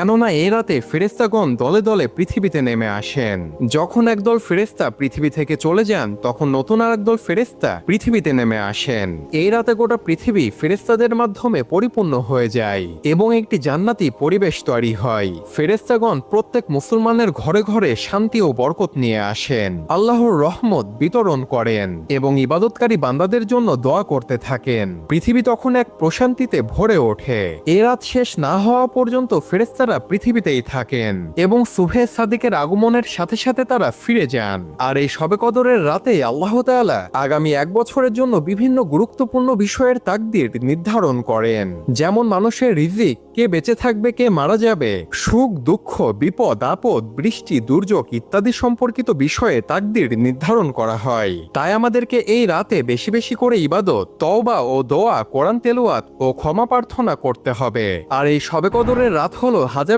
কেননা এই রাতে ফেরেশতাগণ দলে দলে পৃথিবীতে নেমে আসেন। যখন একদল ফেরেশতা পৃথিবী থেকে চলে যান, তখন নতুন আর একদল ফেরেশতা পৃথিবীতে নেমে আসেন। এই রাতে গোটা পৃথিবী ফেরেশতাদের মাধ্যমে পরিপূর্ণ হয়ে যায় এবং একটি জান্নাতি পরিবেশ তৈরি হয়। ফেরেশতাগণ প্রত্যেক মুসলমানের ঘরে ঘরে শান্তি ও বরকত নিয়ে আসেন, আল্লাহর রহমত বিতরণ করেন এবং ইবাদতকারী বান্দাদের জন্য দোয়া করতে থাকেন। পৃথিবী তখন এক প্রশান্তিতে ভরে ওঠে। এ রাত শেষ না হওয়া পর্যন্ত ফেরেশতারা পৃথিবীতেই থাকেন এবং সুবহে সাদিকের আগমনের সাথে সাথে তারা ফিরে যান। আর এই শবে কদরের রাতে আল্লাহ তাআলা আগামী এক বছরের জন্য বিভিন্ন গুরুত্বপূর্ণ বিষয়ের তাকদীর নির্ধারণ করেন, যেমন মানুষের রিজিক, কে বেঁচে থাকবে, কে মারা যাবে, সুখ দুঃখ, বিপদ আপদ, বৃষ্টি দুর্যোগ ইত্যাদি সম্পর্কিত বিষয়ে তাকদীর নির্ধারণ করা হয়। তাই আমাদেরকে এই রাতে বেশি বেশি করে ইবাদত, তওবা ও দোয়া, কোরআন তেলাওয়াত ও ক্ষমা প্রার্থনা করতে হবে। আর এই শবে কদরের রাত হলো